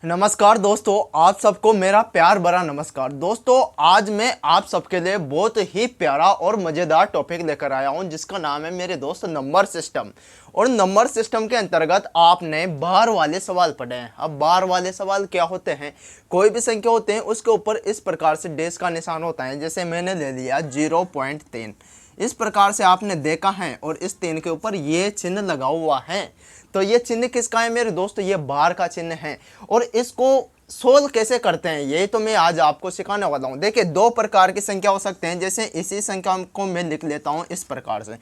नमस्कार दोस्तों, आप सबको मेरा प्यार भरा नमस्कार। दोस्तों, आज मैं आप सबके लिए बहुत ही प्यारा और मज़ेदार टॉपिक लेकर आया हूं, जिसका नाम है मेरे दोस्त नंबर सिस्टम। और नंबर सिस्टम के अंतर्गत आपने बार वाले सवाल पढ़े हैं। अब बार वाले सवाल क्या होते हैं? कोई भी संख्या होते हैं, उसके ऊपर इस प्रकार से डैश का निशान होता है। जैसे मैंने ले लिया 0.3, इस प्रकार से आपने देखा है और इस 3 के ऊपर ये चिन्ह लगा हुआ है। तो ये चिन्ह किसका है मेरे दोस्त? ये बार का चिन्ह है। और इसको सोल्व कैसे करते हैं, ये तो मैं आज आपको सिखाने वाला हूँ। देखिए, दो प्रकार की संख्या हो सकते हैं। जैसे इसी संख्या को मैं लिख लेता हूँ इस प्रकार से,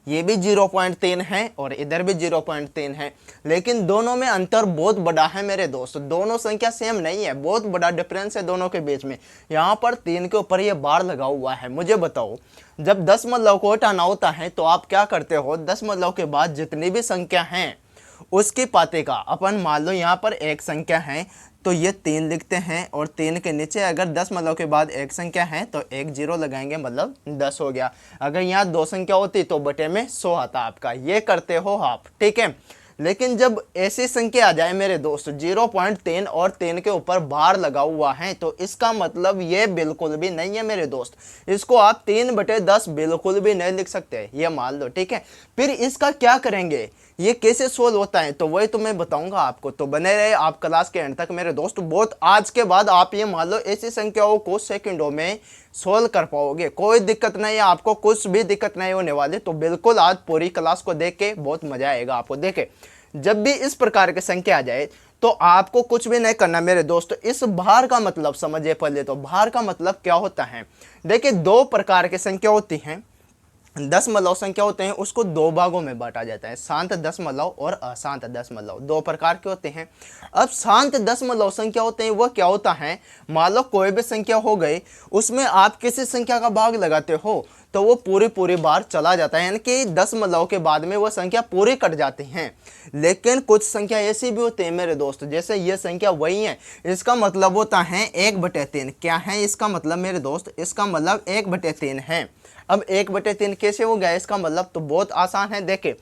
ये भी 0.3 है और इधर भी 0.3 है, लेकिन दोनों में अंतर बहुत बड़ा है मेरे दोस्त। दोनों संख्या सेम नहीं है, बहुत बड़ा डिफरेंस है दोनों के बीच में। यहाँ पर 3 के ऊपर ये बार लगा हुआ है। मुझे बताओ, जब दशमलव को हटाना होता है तो आप क्या करते हो? दशमलव के बाद जितनी भी संख्या हैं उसकी पाते का, अपन मान लो यहाँ पर एक संख्या है तो ये 3 लिखते हैं, और 3 के नीचे अगर दशमलव के बाद एक संख्या है तो एक 0 लगाएंगे, मतलब 10 हो गया। अगर यहाँ 2 संख्या होती तो बटे में 100 आता आपका। ये करते हो आप, ठीक है। लेकिन जब ऐसी संख्या आ जाए मेरे दोस्त 0.3 और 3 के ऊपर बार लगा हुआ है, तो इसका मतलब ये बिल्कुल भी नहीं है मेरे दोस्त। इसको आप 3/10 बिल्कुल भी नहीं लिख सकते, ये मान लो, ठीक है। फिर इसका क्या करेंगे, ये कैसे सोल्व होता है, तो वही तो मैं बताऊंगा आपको। तो बने रहे आप क्लास के एंड तक मेरे दोस्त। बहुत आज के बाद आप ये मान लो ऐसी संख्याओं को सेकंडों में सोल्व कर पाओगे, कोई दिक्कत नहीं है आपको, कुछ भी दिक्कत नहीं होने वाली। तो बिल्कुल आज पूरी क्लास को देख के बहुत मजा आएगा आपको। देखे, जब भी इस प्रकार की संख्या आ जाए तो आपको कुछ भी नहीं करना मेरे दोस्त। इस भार का मतलब समझिए पहले। तो भार का मतलब क्या होता है? देखिए, दो प्रकार की संख्या होती हैं। दशमलव संख्या होते हैं, उसको दो भागों में बांटा जाता है, शांत दशमलव और अशांत दशमलव। दो प्रकार के होते हैं। अब शांत दशमलव संख्या होते हैं, वो क्या होता है? मान लो कोई भी संख्या हो गई, उसमें आप किसी संख्या का भाग लगाते हो तो वो पूरी बार चला जाता है, यानी कि दशमलव के बाद में वो संख्या पूरी कट जाती हैं। लेकिन कुछ संख्या ऐसी भी होती है मेरे दोस्त, जैसे ये संख्या वही है, इसका मतलब होता है 1/3। क्या है इसका मतलब मेरे दोस्त? इसका मतलब 1/3 है। अब 1/3 कैसे हो गया इसका मतलब? तो बहुत आसान है। देखे,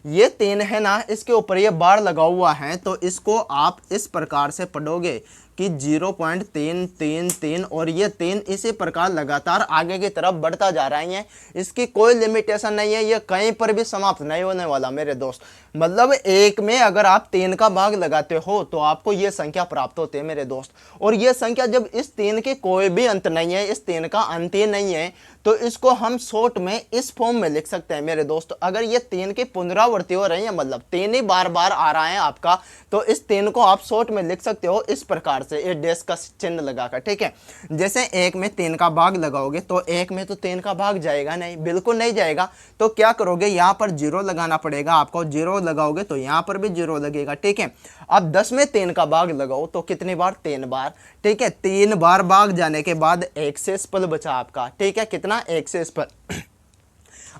ये 3 है ना, इसके ऊपर ये बार लगा हुआ है, तो इसको आप इस प्रकार से पढ़ोगे कि 0.333, और ये 3 इसी प्रकार लगातार आगे की तरफ बढ़ता जा रहा है। इसकी कोई लिमिटेशन नहीं है, ये कहीं पर भी समाप्त नहीं होने वाला मेरे दोस्त। मतलब एक में अगर आप 3 का भाग लगाते हो तो आपको ये संख्या प्राप्त होती है मेरे दोस्त। और ये संख्या जब इस 3 के कोई भी अंत नहीं है, इस 3 का अंत ही नहीं है, तो इसको हम शॉर्ट में इस फॉर्म में लिख सकते हैं मेरे दोस्त। अगर ये 3 की पुनरावृत्ति हो रही है, मतलब 3 ही बार बार आ रहा है आपका, तो इस 3 को आप शॉर्ट में लिख सकते हो इस प्रकार से, ये डैश का चिन्ह लगाकर, ठीक है। जैसे 1 में 3 का भाग लगाओगे तो 1 में तो 3 का भाग जाएगा नहीं, बिल्कुल नहीं जाएगा। तो क्या करोगे, यहाँ पर 0 लगाना पड़ेगा आपको। 0 लगाओगे तो यहाँ पर भी 0 लगेगा, ठीक है। अब 10 में 3 का भाग लगाओ तो कितनी बार? 3 बार, ठीक है। 3 बार भाग जाने के बाद एक शेषफल बचा आपका, ठीक है। कितना? एक शेषफल।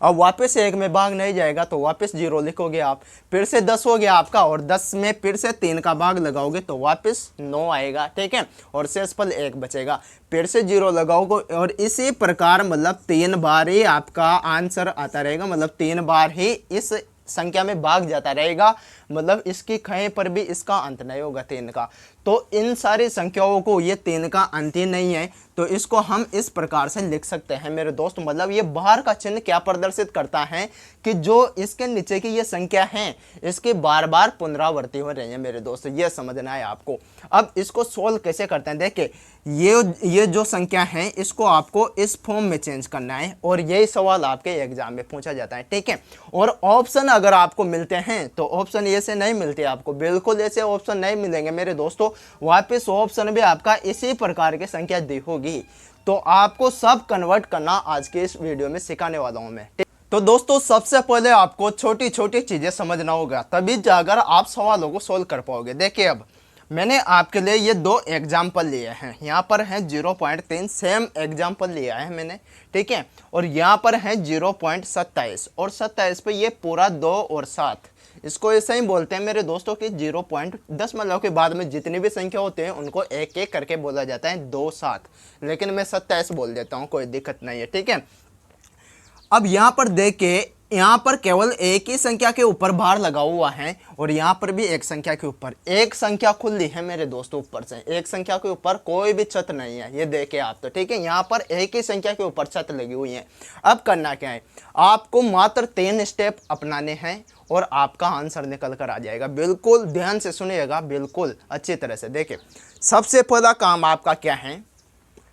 अब वापस 1 में भाग नहीं जाएगा तो वापस 0 लिखोगे आप। फिर से 10 हो गया आपका, और 10 में फिर से 3 का भाग लगाओगे तो वापस 9 आएगा, ठीक है। और शेषफल 1 बचेगा। फिर से 0 लगाओगे, और इसी प्रकार मतलब 3 बार ही आपका आंसर आता रहेगा, मतलब 3 बार ही इस संख्या में भाग जाता रहेगा, मतलब इसकी कहीं पर भी इसका अंत नहीं होगा 3 का। तो इन सारी संख्याओं को ये 3 का अंत ही नहीं है, तो इसको हम इस प्रकार से लिख सकते हैं मेरे दोस्त। मतलब ये बाहर का चिन्ह क्या प्रदर्शित करता है कि जो इसके नीचे की ये संख्या है, इसकी बार बार पुनरावृत्ति हो रही है मेरे दोस्त, ये समझना है आपको। अब इसको सोल्व कैसे करते हैं? देखिए, ये जो संख्या है इसको आपको इस फॉर्म में चेंज करना है, और यही सवाल आपके एग्जाम में पूछा जाता है, ठीक है। और ऑप्शन अगर आपको मिलते हैं तो ऑप्शन ऐसे नहीं मिलते आपको, बिल्कुल ऐसे ऑप्शन नहीं मिलेंगे मेरे दोस्तों। वापस ऑप्शन भी आपका इसी प्रकार की संख्या दी होगी। तो आपको सब कन्वर्ट करना आज के इस वीडियो में सिखाने वाला हूं मैं। तो दोस्तों, सबसे पहले आपको छोटी छोटी चीजें समझना होगा, तभी जाकर आप सवालों को सोल्व कर पाओगे। देखिए, अब मैंने आपके लिए ये 2 एग्जाम्पल लिए हैं। यहाँ पर है 0.3, सेम एग्जाम्पल लिया है मैंने, ठीक है। और यहाँ पर है 0.27, और 27 पे ये पूरा 2 और 7। इसको ऐसे ही बोलते हैं मेरे दोस्तों कि 0.10 के बाद में जितनी भी संख्या होते हैं उनको एक एक करके बोला जाता है 2, 7, लेकिन मैं 27 बोल देता हूँ, कोई दिक्कत नहीं है, ठीक है। अब यहाँ पर देखे, यहाँ पर केवल एक ही संख्या के ऊपर भार लगा हुआ है और यहाँ पर भी एक संख्या के ऊपर। एक संख्या खुली है मेरे दोस्तों ऊपर से, एक संख्या के ऊपर कोई भी छत नहीं है, ये देखे आप तो ठीक है। यहाँ पर एक ही संख्या के ऊपर छत लगी हुई है। अब करना क्या है, आपको मात्र 3 स्टेप अपनाने हैं और आपका आंसर निकल कर आ जाएगा। बिल्कुल ध्यान से सुनिएगा, बिल्कुल अच्छी तरह से देखिए। सबसे पहला काम आपका क्या है,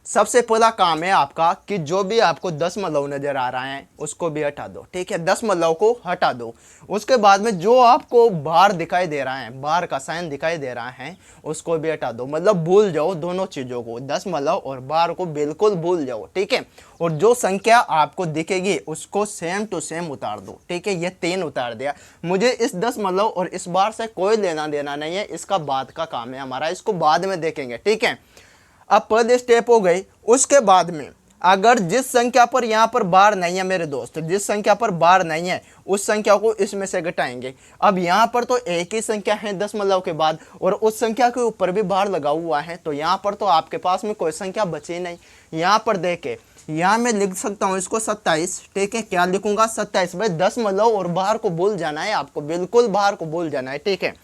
सबसे पहला काम है आपका कि जो भी आपको दशमलव नजर आ रहा है उसको भी हटा दो, ठीक है। दशमलव को हटा दो। उसके बाद में जो आपको बार दिखाई दे रहा है, बार का साइन दिखाई दे रहा है, उसको भी हटा दो। मतलब भूल जाओ दोनों चीजों को, दशमलव और बार को बिल्कुल भूल जाओ, ठीक है। और जो संख्या आपको दिखेगी उसको सेम टू सेम उतार दो, ठीक है। ये 3 उतार दिया। मुझे इस दशमलव और इस बार से कोई लेना देना नहीं है, इसका बाद का काम है हमारा, इसको बाद में देखेंगे, ठीक है। अब पहले स्टेप हो गई। उसके बाद में अगर जिस संख्या पर यहाँ पर बार नहीं है मेरे दोस्त, जिस संख्या पर बार नहीं है उस संख्या को इसमें से घटाएंगे। अब यहाँ पर तो एक ही संख्या है दशमलव के बाद और उस संख्या के ऊपर भी बार लगा हुआ है, तो यहाँ पर तो आपके पास में कोई संख्या बची नहीं। यहाँ पर देखे, यहाँ मैं लिख सकता हूँ इसको 27, ठीक है। क्या लिखूंगा, 27। भाई दशमलव और बार को भूल जाना है आपको, बिल्कुल बार को भूल जाना है, ठीक है।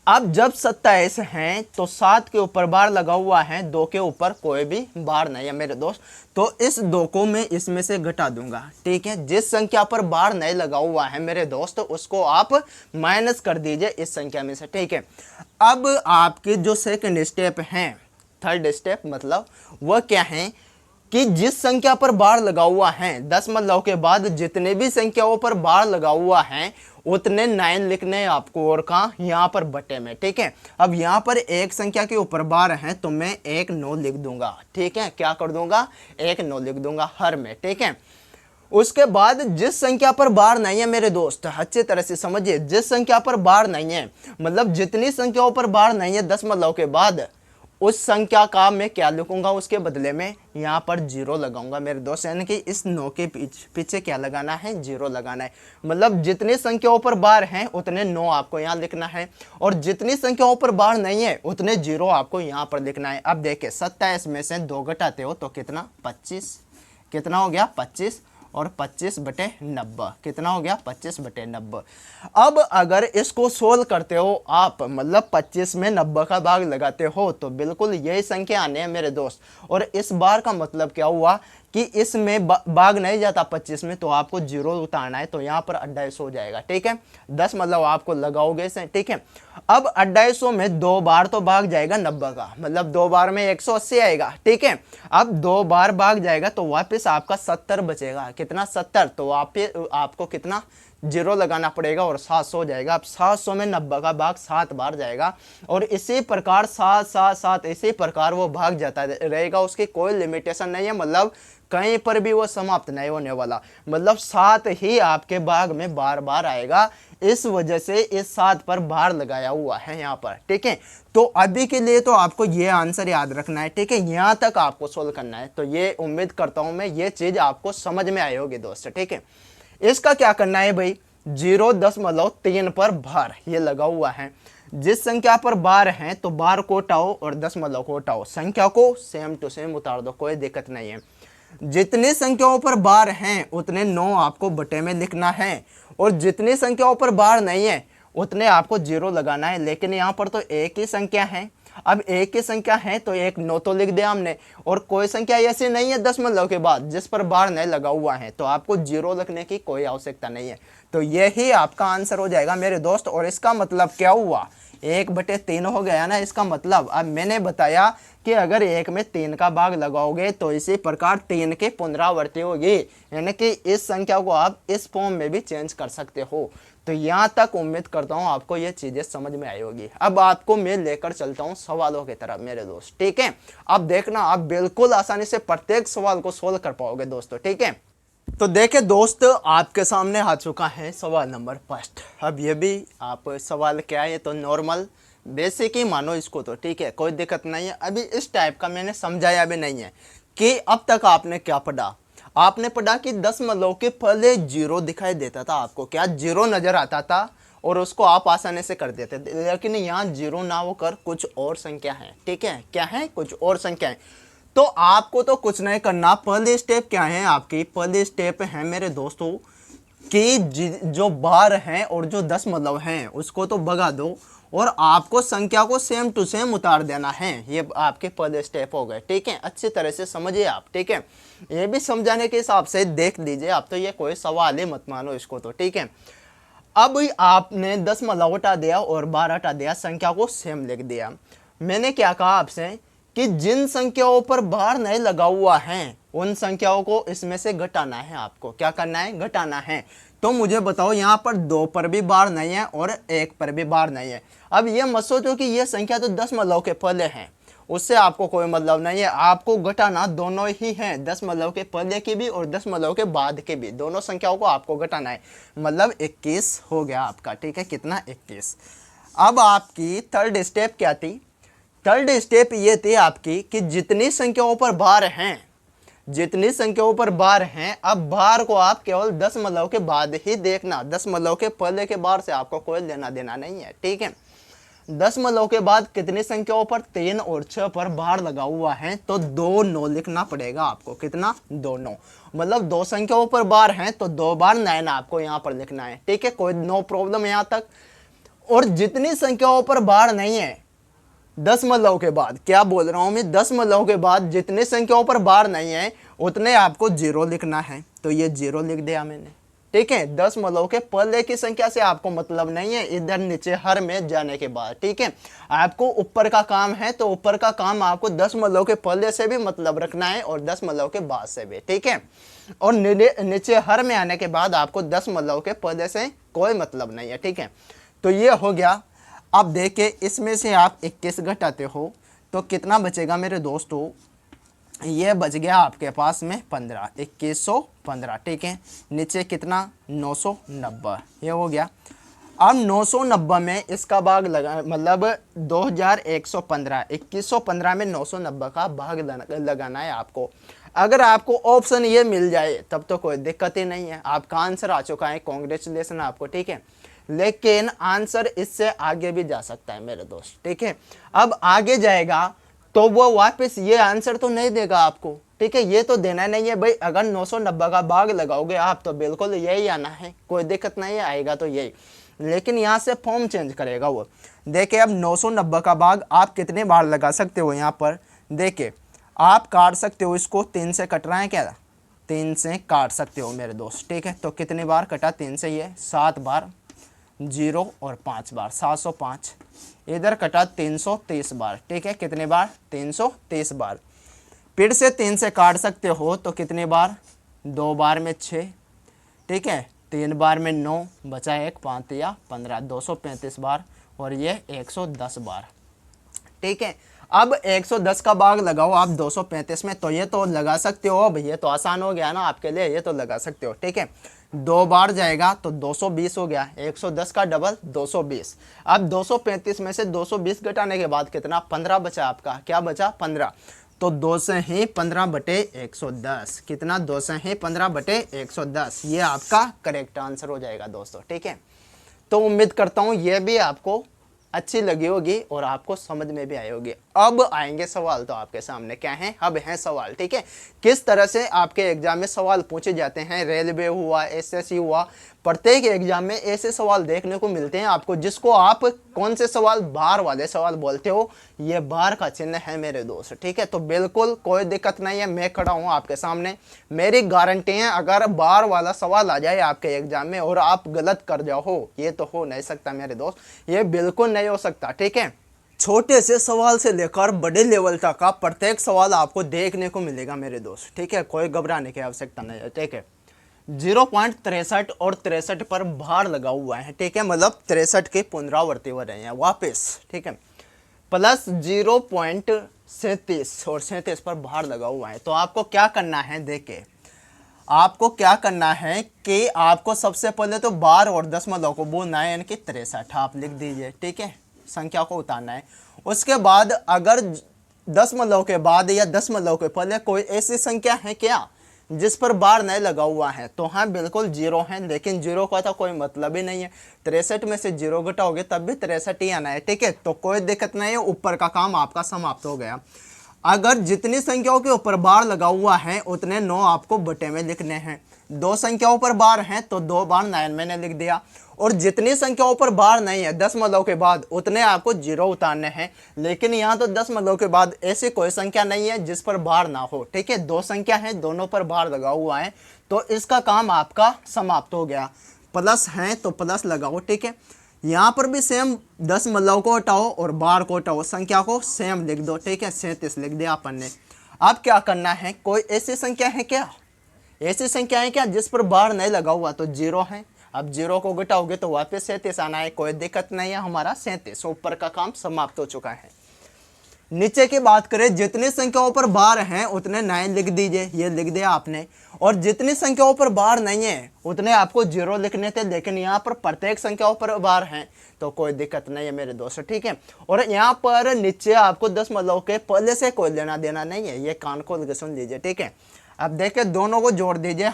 अब जब 27 हैं तो 7 के ऊपर बार लगा हुआ है, 2 के ऊपर कोई भी बार नहीं है मेरे दोस्त, तो इस 2 को मैं इसमें से घटा दूंगा, ठीक है। जिस संख्या पर बार नहीं लगा हुआ है मेरे दोस्त उसको आप माइनस कर दीजिए इस संख्या में से, ठीक है। अब आपके जो सेकंड स्टेप है, थर्ड स्टेप मतलब वह क्या है कि जिस संख्या पर बार लगा हुआ है, दशमलव के बाद जितने भी संख्याओं पर बार लगा हुआ है उतने 9 लिखने हैं आपको, और कहाँ, यहाँ पर बटे में, ठीक है। अब यहाँ पर एक संख्या के ऊपर बार है तो मैं 1 9 लिख दूंगा, ठीक है। क्या कर दूंगा, 1 9 लिख दूंगा हर में, ठीक है। उसके बाद जिस संख्या पर बार नहीं है मेरे दोस्त, अच्छी तरह से समझिए, जिस संख्या पर बार नहीं है मतलब जितनी संख्याओं पर बार नहीं है दशमलव के बाद, उस संख्या का मैं क्या लिखूंगा, उसके बदले में यहाँ पर 0 लगाऊंगा मेरे दोस्त। यानी कि इस 9 के पीछे क्या लगाना है, 0 लगाना है। मतलब जितनी संख्याओं पर बार हैं उतने 9 आपको यहाँ लिखना है और जितनी संख्याओं पर बार नहीं है उतने 0 आपको यहाँ पर लिखना है। अब देखिए 27 में से 2 घटाते हो तो कितना, 25। कितना हो गया, 25 और 25/90 कितना हो गया, 25/90। अब अगर इसको सोल्व करते हो आप, मतलब 25 में 90 का भाग लगाते हो तो बिल्कुल यही संख्या आने हैं मेरे दोस्त। और इस बार का मतलब क्या हुआ कि इसमें भाग नहीं जाता 25 में, तो आपको 0 उतारना है, तो यहाँ पर 250 हो जाएगा, ठीक है। 10 मतलब आपको लगाओगे इसे, ठीक है। अब 250 में 2 बार तो भाग जाएगा 90 का, मतलब 2 बार में 180 आएगा, ठीक है। अब 2 बार भाग जाएगा तो वापस आपका 70 बचेगा, कितना, 70। तो आपको कितना, 0 लगाना पड़ेगा और 700 हो जाएगा। अब 700 में 90 का भाग 7 बार जाएगा और इसी प्रकार 7 7 7 इसी प्रकार वो भाग जाता रहेगा, उसकी कोई लिमिटेशन नहीं है, मतलब कहीं पर भी वो समाप्त नहीं होने वाला। मतलब 7 ही आपके भाग में बार बार आएगा, इस वजह से इस 7 पर बार लगाया हुआ है यहाँ पर, ठीक है। तो अभी के लिए तो आपको ये आंसर याद रखना है, ठीक है। यहाँ तक आपको सोल्व करना है, तो ये उम्मीद करता हूँ मैं ये चीज आपको समझ में आई होगी दोस्त, ठीक है। इसका क्या करना है भाई, 0.3 पर बार ये लगा हुआ है। जिस संख्या पर बार है तो बार को हटाओ और दशमलव को हटाओ, संख्या को सेम टू सेम उतार दो, कोई दिक्कत नहीं है। जितनी संख्याओं पर बार हैं उतने 9 आपको बटे में लिखना है और जितनी संख्याओं पर बार नहीं है उतने आपको 0 लगाना है। लेकिन यहाँ पर तो एक ही संख्या है, अब एक ही संख्या है तो 1 9 तो लिख दिया हमने, और कोई संख्या ऐसी नहीं है दशमलव के बाद जिस पर बार नहीं लगा हुआ है, तो आपको 0 लिखने की कोई आवश्यकता नहीं है। तो यही आपका आंसर हो जाएगा मेरे दोस्त। और इसका मतलब क्या हुआ, 1/3 हो गया ना इसका मतलब। अब मैंने बताया कि अगर 1 में 3 का भाग लगाओगे तो इसी प्रकार 3 की पुनरावृत्ति होगी, यानी कि इस संख्या को आप इस फॉर्म में भी चेंज कर सकते हो। तो यहाँ तक उम्मीद करता हूँ आपको ये चीजें समझ में आई होगी। अब आपको मैं लेकर चलता हूँ सवालों की तरफ मेरे दोस्त, ठीक है। अब देखना आप बिल्कुल आसानी से प्रत्येक सवाल को सोल्व कर पाओगे दोस्तों, ठीक है। तो देखे दोस्त, आपके सामने आ चुका है सवाल नंबर 1। अब ये भी आप सवाल क्या है, तो नॉर्मल बेसिक ही मानो इसको, तो ठीक है, कोई दिक्कत नहीं है। अभी इस टाइप का मैंने समझाया भी नहीं है कि अब तक आपने क्या पढ़ा। आपने पढ़ा कि दशमलव के पहले 0 दिखाई देता था, आपको क्या 0 नजर आता था और उसको आप आसानी से कर देते थे। लेकिन यहाँ 0 ना होकर कुछ और संख्या है, ठीक है। क्या है, कुछ और संख्या है। तो आपको तो कुछ नहीं करना। पहले स्टेप क्या है आपकी, पहले स्टेप है मेरे दोस्तों कि जो बार हैं और जो दशमलव हैं उसको तो भगा दो और आपको संख्या को सेम टू सेम उतार देना है। ये आपके पहले स्टेप हो गए, ठीक है। अच्छी तरह से समझिए आप, ठीक है। ये भी समझाने के हिसाब से देख लीजिए आप, तो ये कोई सवाल ही मत मानो इसको, तो ठीक है। अब आपने दशमलव हटा दिया और बार हटा दिया, संख्या को सेम लिख दिया। मैंने क्या कहा आपसे कि जिन संख्याओं पर बार नहीं लगा हुआ है उन संख्याओं को इसमें से घटाना है। आपको क्या करना है? घटाना है। तो मुझे बताओ, यहाँ पर 2 पर भी बार नहीं है और 1 पर भी बार नहीं है। अब ये मत सोचो कि ये संख्या तो दशमलव के पहले है, उससे आपको कोई मतलब नहीं है। आपको घटाना दोनों ही है, दशमलव के पहले की भी और दशमलव के बाद के भी, दोनों संख्याओं को आपको घटाना है। मतलब 21 हो गया आपका, ठीक है। कितना? 21। अब आपकी थर्ड स्टेप क्या थी? थर्ड स्टेप ये थी आपकी कि जितनी संख्याओं पर बार हैं, जितनी संख्याओं पर बार हैं, अब बार को आप केवल दशमलव के बाद ही देखना, दशमलव के पहले के बार से आपको कोई लेना देना नहीं है, ठीक है। दशमलव के बाद कितनी संख्याओं पर? 3 और 6 पर बार लगा हुआ है, तो 2 9 लिखना पड़ेगा आपको। कितना? 2 9। मतलब 2 संख्याओं पर बार हैं तो 2 बार 9 आपको यहाँ पर लिखना है, ठीक है। कोई नो प्रॉब्लम यहाँ तक। और जितनी संख्याओं पर बार नहीं है दशमलव के बाद, क्या बोल रहा हूं मैं, दशमलव के बाद जितने संख्याओं पर बार नहीं है उतने आपको 0 लिखना है। तो ये 0 लिख दिया मैंने, ठीक है। दशमलव के पहले की संख्या से आपको मतलब नहीं है, इधर नीचे हर में जाने के बाद, ठीक है। आपको ऊपर का काम है तो ऊपर का काम आपको दशमलव के पहले से भी मतलब रखना है और दशमलव के बाद से भी, ठीक है। और नीचे हर में आने के बाद आपको दशमलव के पहले से कोई मतलब नहीं है, ठीक है। तो ये हो गया। अब देखिए, इसमें से आप 21 घटाते हो तो कितना बचेगा मेरे दोस्तों? ये बच गया आपके पास में 15, 2115, ठीक है। नीचे कितना? 990, ये हो गया। अब 990 में इसका भाग लगा, मतलब 2115, 2115 में 990 का भाग लगाना है आपको। अगर आपको ऑप्शन ये मिल जाए तब तो कोई दिक्कत ही नहीं है, आपका आंसर आ चुका है, कॉन्ग्रेचुलेसन आपको, ठीक है। लेकिन आंसर इससे आगे भी जा सकता है मेरे दोस्त, ठीक है। अब आगे जाएगा तो वो वापस ये आंसर तो नहीं देगा आपको, ठीक है। ये तो देना नहीं है भाई। अगर 990 का भाग लगाओगे आप तो बिल्कुल यही आना है, कोई दिक्कत नहीं आएगा तो यही। लेकिन यहाँ से फॉर्म चेंज करेगा वो। देखिए, अब 990 का भाग आप कितने बार लगा सकते हो? यहाँ पर देखिए, आप काट सकते हो इसको, 3 से कट रहा है क्या? 3 से काट सकते हो मेरे दोस्त, ठीक है। तो कितनी बार कटा 3 से? ये 7 बार, 0 और 5 बार, 705। इधर कटा 330 बार, ठीक है। कितने बार? 330 बार। फिर से 3 से काट सकते हो तो कितने बार? 2 बार में 6, ठीक है। 3 बार में 9, बचा 1, 5 या 15, 235 बार। और ये 110 बार, ठीक है। अब 110 का भाग लगाओ आप 235 में, तो ये तो लगा सकते हो। अब ये तो आसान हो गया ना आपके लिए, ये तो लगा सकते हो, ठीक है। 2 बार जाएगा तो 220 हो गया, 110 का डबल 220। अब 235 में से 220 घटाने के बाद कितना? 15 बचा आपका। क्या बचा? 15। तो 2 से ही 15 बटे 110, कितना? 2 से ही 15 बटे 110, ये आपका करेक्ट आंसर हो जाएगा दोस्तों, ठीक है। तो उम्मीद करता हूँ ये भी आपको अच्छी लगी होगी और आपको समझ में भी आई होगी। अब आएंगे सवाल, तो आपके सामने क्या है? अब है सवाल, ठीक है। किस तरह से आपके एग्जाम में सवाल पूछे जाते हैं, रेलवे हुआ, एसएससी हुआ, प्रत्येक एग्जाम में ऐसे सवाल देखने को मिलते हैं आपको, जिसको आप कौन से सवाल? बार वाले सवाल बोलते हो। ये बार का चिन्ह है मेरे दोस्त, ठीक है। तो बिल्कुल कोई दिक्कत नहीं है, मैं खड़ा हूँ आपके सामने, मेरी गारंटी है। अगर बार वाला सवाल आ जाए आपके एग्जाम में और आप गलत कर जाओ, ये तो हो नहीं सकता मेरे दोस्त, ये बिल्कुल नहीं हो सकता, ठीक है। छोटे से सवाल से लेकर बड़े लेवल तक का प्रत्येक सवाल आपको देखने को मिलेगा मेरे दोस्त, ठीक है। कोई घबराने की आवश्यकता नहीं है, ठीक है। 0.63 और 63 पर भार लगा हुआ है, ठीक है। मतलब 63 के पुनरावृत्ति हो रहे हैं वापस, ठीक है। प्लस 0.37 और 37 पर भार लगा हुआ है। तो आपको क्या करना है? देखिए, आपको क्या करना है कि आपको सबसे पहले तो बार और दशमलव को बोलना है, यानी कि 63 आप लिख दीजिए, ठीक है। संख्या को उतारना है। उसके बाद अगर दशमलव के बाद या दशमलव के पहले कोई ऐसी संख्या है क्या जिस पर बार नहीं लगा हुआ है, तो हाँ बिल्कुल 0 है। लेकिन 0 का तो कोई मतलब ही नहीं है, 63 में से 0 घटाओगे तब भी 63 ही आना है, ठीक है। तो कोई दिक्कत नहीं है, ऊपर का काम आपका समाप्त हो गया। अगर जितनी संख्याओं के ऊपर बार लगा हुआ है उतने 9 आपको बटे में लिखने हैं। दो संख्याओं पर बार हैं तो 2 बार 9 मैंने लिख दिया। और जितनी संख्याओं पर बार नहीं है दशमलव के बाद उतने आपको जीरो उतारने हैं। लेकिन यहाँ तो दशमलव के बाद ऐसी कोई संख्या नहीं है जिस पर बार ना हो, ठीक है। दो संख्या है, दोनों पर बार लगा हुआ है, तो इसका काम आपका समाप्त हो गया। प्लस है तो प्लस लगाओ, ठीक है। यहाँ पर भी सेम दशमलव को हटाओ और बार को हटाओ, संख्या को सेम लिख दो, ठीक है। 37 लिख दिया अपन ने। अब क्या करना है, कोई ऐसी संख्या है क्या, ऐसी संख्या है क्या जिस पर बार नहीं लगा हुआ, तो जीरो है। अब जीरो को घटाओगे तो वापस 37 आना है, कोई दिक्कत नहीं है, हमारा 37 ऊपर का काम समाप्त हो चुका है। नीचे की बात करें, जितनी संख्याओं पर बार हैं उतने 9 लिख दीजिए, ये लिख दिया आपने। और जितनी संख्याओं पर बार नहीं है उतने आपको जीरो लिखने थे, लेकिन यहाँ पर प्रत्येक संख्याओं पर बार हैं तो कोई दिक्कत नहीं है मेरे दोस्त, ठीक है। और यहाँ पर नीचे आपको दशमलव के पहले से कोई लेना देना नहीं है, ये कान खोल के सुन लीजिए, ठीक है। अब देखिए दोनों को जोड़ दीजिए,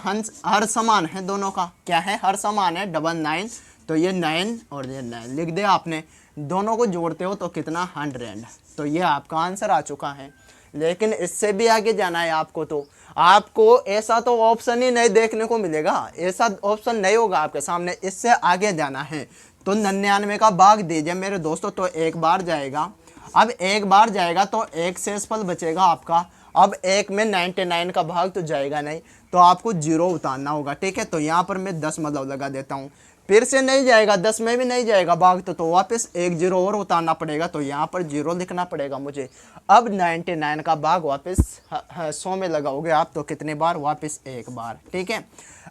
हर समान है दोनों का, क्या है, हर समान है, 99, तो ये 9 और ये 9 लिख दिया आपने। दोनों को जोड़ते हो तो कितना, 100, तो ये आपका आंसर आ चुका है। लेकिन इससे भी आगे जाना है आपको, तो आपको ऐसा तो ऑप्शन ही नहीं देखने को मिलेगा, ऐसा ऑप्शन नहीं होगा आपके सामने, इससे आगे जाना है। तो 99 का भाग दीजिए मेरे दोस्तों, तो एक बार जाएगा। अब एक बार जाएगा तो एक शेषफल बचेगा आपका। अब एक में 99 का भाग तो जाएगा नहीं, तो आपको जीरो उतारना होगा, ठीक है। तो यहाँ पर मैं दशमलव लगा देता हूँ, फिर से नहीं जाएगा, 10 में भी नहीं जाएगा भाग, तो वापस एक जीरो और उतारना पड़ेगा, तो यहाँ पर जीरो लिखना पड़ेगा मुझे। अब 99 का भाग वापस 100 में लगाओगे आप तो कितने बार, वापस एक बार, ठीक है।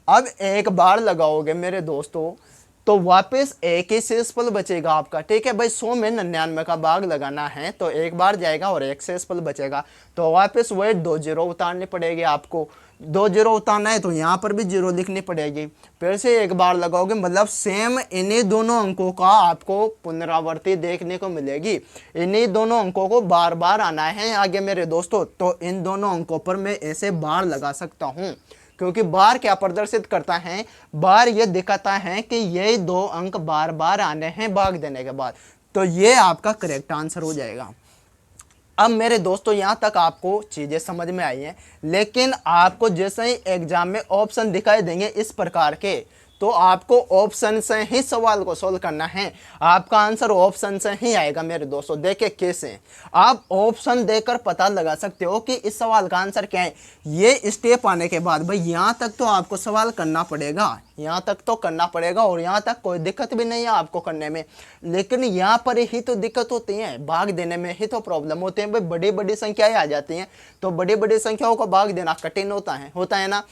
अब एक बार लगाओगे मेरे दोस्तों तो वापस एक ही शेषफल बचेगा आपका, ठीक है भाई। 100 में 99 का भाग लगाना है तो एक बार जाएगा और एक शेषफल बचेगा, तो वापस वही 2 जीरो उतारनी पड़ेगी आपको। 2 जीरो उतारना है तो यहाँ पर भी जीरो लिखनी पड़ेगी, फिर से एक बार लगाओगे, मतलब सेम इन्हीं दोनों अंकों का आपको पुनरावृत्ति देखने को मिलेगी। इन्हीं दोनों अंकों को बार बार आना है आगे मेरे दोस्तों, तो इन दोनों अंकों पर मैं ऐसे बार लगा सकता हूँ, क्योंकि बार क्या प्रदर्शित करता है, बार ये दिखाता है कि ये दो अंक बार बार आने हैं भाग देने के बाद, तो ये आपका करेक्ट आंसर हो जाएगा। अब मेरे दोस्तों यहाँ तक आपको चीज़ें समझ में आई हैं, लेकिन आपको जैसे ही एग्जाम में ऑप्शन दिखाई देंगे इस प्रकार के, तो आपको ऑप्शन से ही सवाल को सोल्व करना है, आपका आंसर ऑप्शन से ही आएगा मेरे दोस्तों। देखिए कैसे आप ऑप्शन देकर पता लगा सकते हो कि इस सवाल का आंसर क्या है। ये स्टेप आने के बाद भाई यहाँ तक तो आपको सवाल करना पड़ेगा, यहाँ तक तो करना पड़ेगा, और यहाँ तक कोई दिक्कत भी नहीं है आपको करने में। लेकिन यहाँ पर ही तो दिक्कत होती है, भाग देने में ही तो प्रॉब्लम होती है भाई। बड़ी बड़ी संख्याएं आ जाती हैं तो बड़ी बड़ी संख्याओं को भाग देना कठिन होता है ना।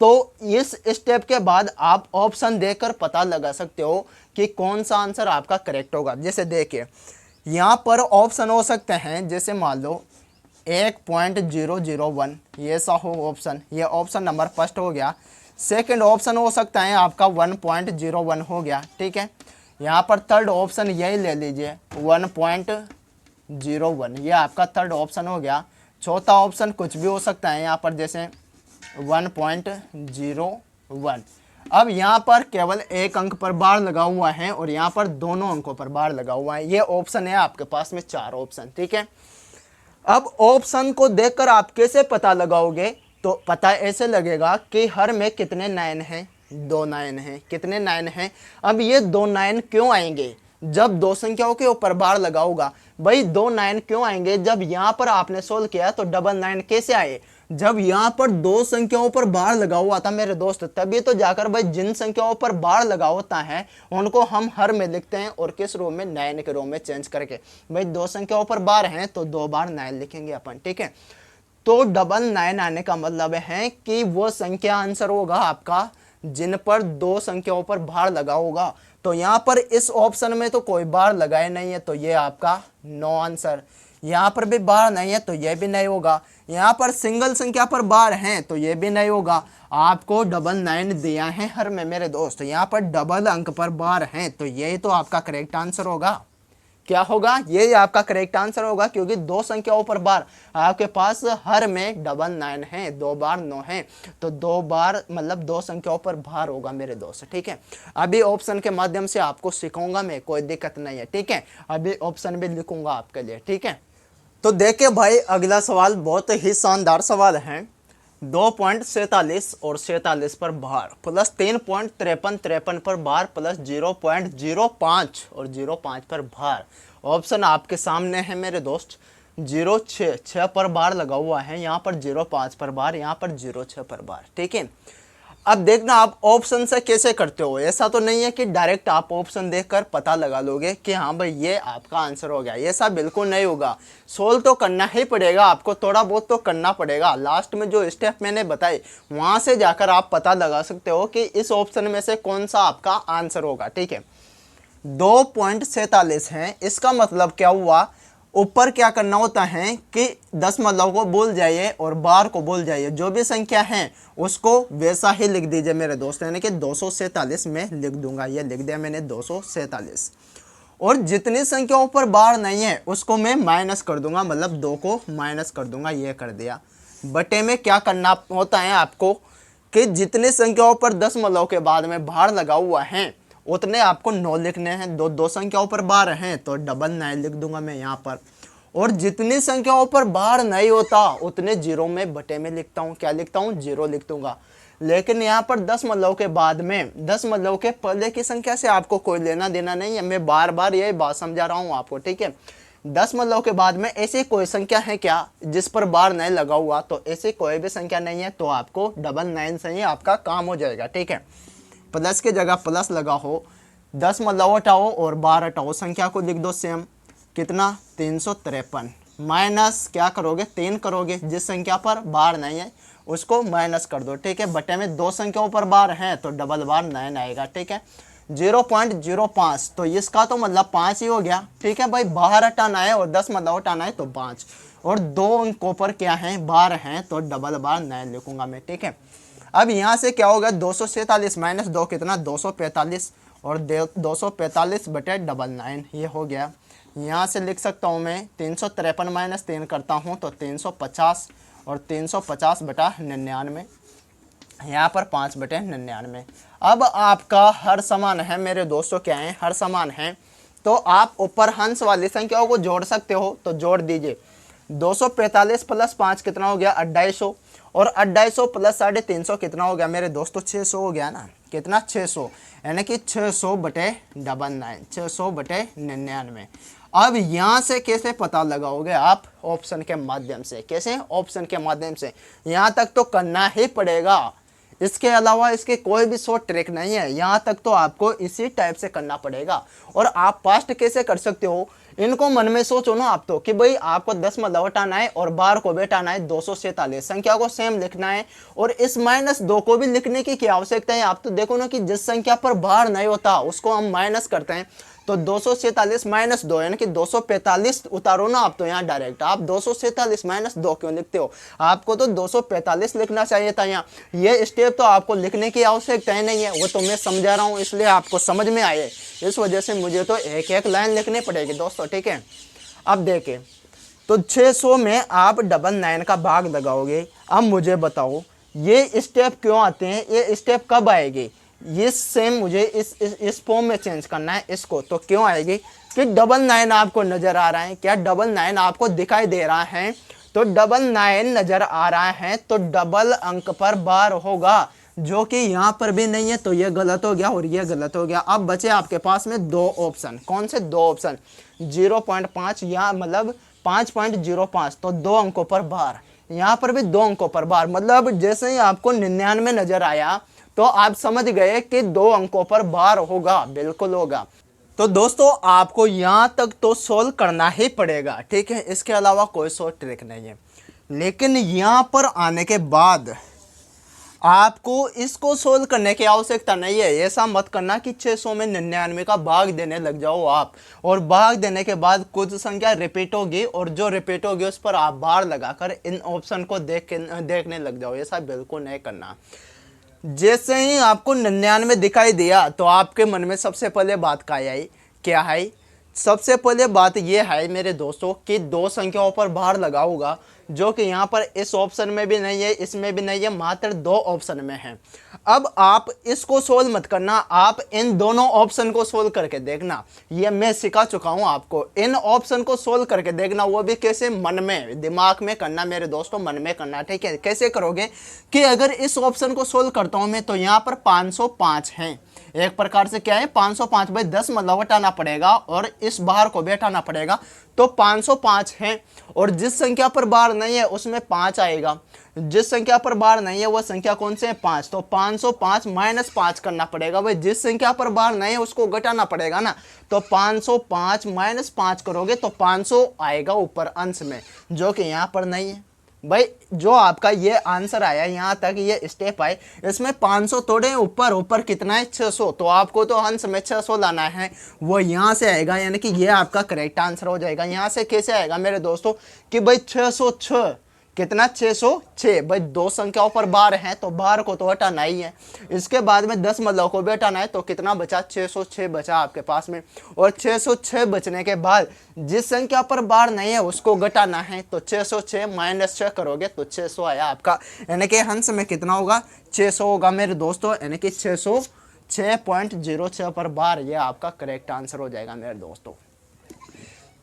तो इस स्टेप के बाद आप ऑप्शन देकर पता लगा सकते हो कि कौन सा आंसर आपका करेक्ट होगा। जैसे देखिए यहाँ पर ऑप्शन हो सकते हैं, जैसे मान लो 1.001, ये ऐसा हो ऑप्शन, ये ऑप्शन नंबर फर्स्ट हो गया। सेकंड ऑप्शन हो सकता है आपका 1.01 हो गया, ठीक है। यहाँ पर थर्ड ऑप्शन यही ले लीजिए 1.01, ये आपका थर्ड ऑप्शन हो गया। चौथा ऑप्शन कुछ भी हो सकता है यहाँ पर, जैसे 1.01। अब यहाँ पर केवल एक अंक पर बार लगा हुआ है और यहाँ पर दोनों अंकों पर बार लगा हुआ है। ये ऑप्शन है आपके पास में 4 ऑप्शन, ठीक है। अब ऑप्शन को देखकर आप कैसे पता लगाओगे, तो पता ऐसे लगेगा कि हर में कितने 9 हैं, 2 9 हैं, कितने 9 हैं। अब ये 2 9 क्यों आएंगे, जब दो संख्याओं के ऊपर बार लगा होगा। भाई 2 9 क्यों आएंगे, जब यहाँ पर आपने सोल्व किया तो 9 कैसे आए, जब यहाँ पर दो संख्याओं पर बार लगा हुआ था मेरे दोस्त, तभी तो जाकर भाई जिन संख्याओं पर बार लगा होता है उनको हम हर में लिखते हैं, और किस रो में, 9 के रो में चेंज करके। भाई दो संख्याओं पर बार हैं तो 2 बार 9 लिखेंगे अपन, ठीक है। तो 9 आने का मतलब है कि वो संख्या आंसर होगा आपका जिन पर दो संख्याओं पर बार लगा होगा। तो यहाँ पर इस ऑप्शन में तो कोई बार लगाए नहीं है, तो ये आपका नो आंसर। यहाँ पर भी बार नहीं है तो ये भी नहीं होगा। यहाँ पर सिंगल संख्या पर बार हैं तो ये भी नहीं होगा। आपको 9 दिया है हर में मेरे दोस्त, यहाँ पर डबल अंक पर बार हैं तो यही तो आपका करेक्ट आंसर होगा। क्या होगा, ये आपका करेक्ट आंसर होगा, क्योंकि दो संख्याओं पर बार आपके पास हर में 9 है, 2 बार 9 है, तो 2 बार मतलब दो संख्याओं पर भार होगा मेरे दोस्त, ठीक है। अभी ऑप्शन के माध्यम से आपको सिखाऊंगा मैं, कोई दिक्कत नहीं है, ठीक है। अभी ऑप्शन भी लिखूंगा आपके लिए, ठीक है। तो देखिए भाई अगला सवाल बहुत ही शानदार सवाल है। 2.47 और 47 पर भार प्लस 3.53 पर भार प्लस 0.05 और 0.5 पर भार। ऑप्शन आपके सामने है मेरे दोस्त। 0.6 पर भार लगा हुआ है, यहाँ पर 0.5 पर भार, यहाँ पर 0.6 पर भार। ठीक है, अब देखना आप ऑप्शन से कैसे करते हो। ऐसा तो नहीं है कि डायरेक्ट आप ऑप्शन देखकर पता लगा लोगे कि हाँ भाई ये आपका आंसर हो गया, ऐसा बिल्कुल नहीं होगा। सोल्व तो करना ही पड़ेगा आपको, थोड़ा बहुत तो करना पड़ेगा। लास्ट में जो स्टेप मैंने बताए वहाँ से जाकर आप पता लगा सकते हो कि इस ऑप्शन में से कौन सा आपका आंसर होगा। ठीक है, 2.47 है, इसका मतलब क्या हुआ, ऊपर क्या करना होता है कि दशमलव को भूल जाइए और बार को भूल जाइए, जो भी संख्या है उसको वैसा ही लिख दीजिए मेरे दोस्त, यानी कि 247 में लिख दूंगा। ये लिख दिया मैंने 247, और जितनी संख्याओं पर बार नहीं है उसको मैं माइनस कर दूंगा, मतलब 2 को माइनस कर दूंगा, ये कर दिया। बटे में क्या करना होता है आपको कि जितनी संख्याओं पर दशमलव के बाद में बार लगा हुआ है उतने आपको 9 लिखने हैं। दो संख्याओं पर बार हैं तो 999 लिख दूंगा मैं यहाँ पर, और जितनी संख्याओं पर बार नहीं होता उतने जीरो में बटे में लिखता हूँ। क्या लिखता हूँ, 0 लिख दूंगा। लेकिन यहाँ पर दशमलव के बाद में, दशमलव के पहले की संख्या से आपको कोई लेना देना नहीं है, मैं बार बार यही बात समझा रहा हूँ आपको। ठीक है, दशमलव के बाद में ऐसी कोई संख्या है क्या जिस पर बार नहीं लगा हुआ, तो ऐसी कोई भी संख्या नहीं है, तो आपको 99 से ही आपका काम हो जाएगा। ठीक है, प्लस की जगह प्लस लगा हो, दशमलव हटाओ और बार हटाओ, संख्या को लिख दो सेम, कितना 353, माइनस क्या करोगे 3 करोगे, जिस संख्या पर बार नहीं है उसको माइनस कर दो। ठीक है, बटे में 2 संख्याओं पर बार है तो डबल बार 9 आएगा। ठीक है, 0.05 तो इसका तो मतलब 5 ही हो गया। ठीक है भाई, बाहर हटाना है और दशमलव हटाना है तो 5, और 2 अंकों पर क्या है बार हैं तो डबल बार 9 लिखूंगा मैं। ठीक है, अब यहाँ से क्या होगा, 247 माइनस 2 कितना 245, और 245 बटे 99 ये हो गया। यहाँ से लिख सकता हूँ मैं 353 माइनस 3 करता हूँ तो 350, और 350 बटा 99, यहाँ पर 5 बटे 99। अब आपका हर समान है मेरे दोस्तों, क्या है हर समान है, तो आप ऊपर हंस वाली संख्याओं को जोड़ सकते हो, तो जोड़ दीजिए। 245 प्लस 5 कितना हो गया 250, और 250 प्लस 350 कितना हो गया मेरे दोस्तों 600 हो गया ना, कितना 600, यानी कि 600 बटे 99, 600 बटे 99। अब यहाँ से कैसे पता लगाओगे आप, ऑप्शन के माध्यम से। कैसे, ऑप्शन के माध्यम से, यहाँ तक तो करना ही पड़ेगा, इसके अलावा इसके कोई भी शॉर्ट ट्रिक नहीं है, यहाँ तक तो आपको इसी टाइप से करना पड़ेगा। और आप फास्ट कैसे कर सकते हो, इनको मन में सोचो ना आप तो, कि भाई आपको दशमलव हटाना है और बार को भी हटाना है, 247 संख्या को सेम लिखना है, और इस -2 को भी लिखने की क्या आवश्यकता है। आप तो देखो ना कि जिस संख्या पर बार नहीं होता उसको हम माइनस करते हैं, तो 247 माइनस 2 यानी कि 245 उतारो ना आप तो यहाँ डायरेक्ट। आप 247 माइनस 2 क्यों लिखते हो, आपको तो 245 लिखना चाहिए था। यहाँ ये स्टेप तो आपको लिखने की आवश्यकता ही नहीं है, वो तो मैं समझा रहा हूँ इसलिए आपको समझ में आए, इस वजह से मुझे तो एक एक लाइन लिखनी पड़ेगी दोस्तों। ठीक है, अब देखें तो 600 में आप 99 का भाग लगाओगे। अब मुझे बताओ ये स्टेप क्यों आते हैं, ये स्टेप कब आएगी, ये सेम मुझे इस फॉर्म में चेंज करना है इसको, तो क्यों आएगी कि 99 आपको नजर आ रहा है, क्या 99 आपको दिखाई दे रहा है, तो 99 नजर आ रहा है तो डबल अंक पर बार होगा, जो कि यहाँ पर भी नहीं है, तो ये गलत हो गया और ये गलत हो गया। अब बचे आपके पास में 2 ऑप्शन, कौन से 2 ऑप्शन, 0.5 या मतलब 5.05, तो 2 अंकों पर बार, यहाँ पर भी 2 अंकों पर बार, मतलब जैसे ही आपको 99 नजर आया तो आप समझ गए कि 2 अंकों पर बार होगा, बिल्कुल होगा। तो दोस्तों आपको यहाँ तक तो सोल्व करना ही पड़ेगा। ठीक है, इसके अलावा कोई शॉर्ट ट्रिक नहीं है। लेकिन यहाँ पर आने के बाद आपको इसको सोल्व करने की आवश्यकता नहीं है। ऐसा मत करना कि 600 में 99 का भाग देने लग जाओ आप, और भाग देने के बाद कुछ संख्या रिपीट होगी, और जो रिपीट होगी उस पर आप बार लगाकर इन ऑप्शन को देखने लग जाओ। ऐसा बिल्कुल नहीं करना। जैसे ही आपको 99 दिखाई दिया तो आपके मन में सबसे पहले बात क्या आई सबसे पहले बात यह है मेरे दोस्तों कि दो संख्याओं पर भार लगाऊंगा, जो कि यहाँ पर इस ऑप्शन में भी नहीं है, इसमें भी नहीं है, मात्र दो ऑप्शन में है। अब आप इसको सोल्व मत करना, आप इन दोनों ऑप्शन को सोल्व करके देखना। ये मैं सिखा चुका हूँ आपको, इन ऑप्शन को सोल्व करके देखना, वो भी कैसे, मन में, दिमाग में करना मेरे दोस्तों, मन में करना, ठीक है। कैसे करोगे कि अगर इस ऑप्शन को सोल्व करता हूँ मैं, तो यहाँ पर 505 है, एक प्रकार से क्या है 505 बाई 10 मतलब हटाना पड़ेगा और इस बार को भी हटाना पड़ेगा, तो 505 है। और जिस संख्या पर बार नहीं है उसमें 5 आएगा, जिस संख्या पर बार नहीं है वह संख्या कौन से है, 5, तो 505 माइनस 5 करना पड़ेगा। भाई जिस संख्या पर बार नहीं है उसको घटाना पड़ेगा ना, तो 505 माइनस 5 करोगे तो 500 आएगा ऊपर अंश में, जो कि यहाँ पर नहीं है। भाई जो आपका ये आंसर आया यहाँ तक, ये स्टेप आए, इसमें 500 थोड़े ऊपर, ऊपर कितना है 600, तो आपको तो अंश में 600 लाना है, वो यहाँ से आएगा, यानी कि ये आपका करेक्ट आंसर हो जाएगा। यहाँ से कैसे आएगा मेरे दोस्तों कि भाई 606 कितना 606, भाई दो संख्याओं पर बार है तो बार को तो हटाना ही है, इसके बाद में 10 मतलब को भी हटाना है, तो कितना बचा 606 बचा आपके पास में। और 606 बचने के बाद जिस संख्या पर बार नहीं है उसको घटाना है, तो 606 माइनस 6 करोगे तो 600 आया आपका, यानी कि अंश में कितना होगा 600 होगा मेरे दोस्तों, यानी कि 606.06 पर बार, ये आपका करेक्ट आंसर हो जाएगा मेरे दोस्तों।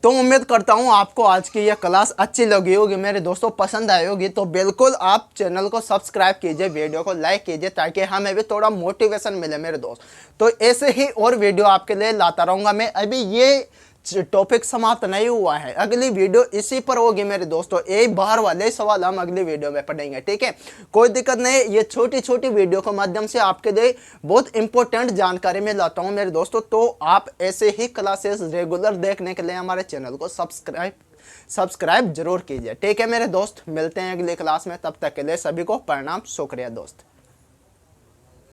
तो उम्मीद करता हूँ आपको आज की यह क्लास अच्छी लगी होगी मेरे दोस्तों, पसंद आई होगी, तो बिल्कुल आप चैनल को सब्सक्राइब कीजिए, वीडियो को लाइक कीजिए, ताकि हमें भी थोड़ा मोटिवेशन मिले मेरे दोस्त। तो ऐसे ही और वीडियो आपके लिए लाता रहूँगा मैं। अभी ये टॉपिक समाप्त नहीं हुआ है, अगली वीडियो इसी पर होगी मेरे दोस्तों, एक बार वाले सवाल हम अगली वीडियो में पढ़ेंगे, ठीक है। कोई दिक्कत नहीं, ये छोटी छोटी वीडियो के माध्यम से आपके लिए बहुत इंपॉर्टेंट जानकारी में लाता हूं मेरे दोस्तों। तो आप ऐसे ही क्लासेस रेगुलर देखने के लिए हमारे चैनल को सब्सक्राइब जरूर कीजिए, ठीक है मेरे दोस्त। मिलते हैं अगली क्लास में, तब तक के लिए सभी को प्रणाम, शुक्रिया दोस्त।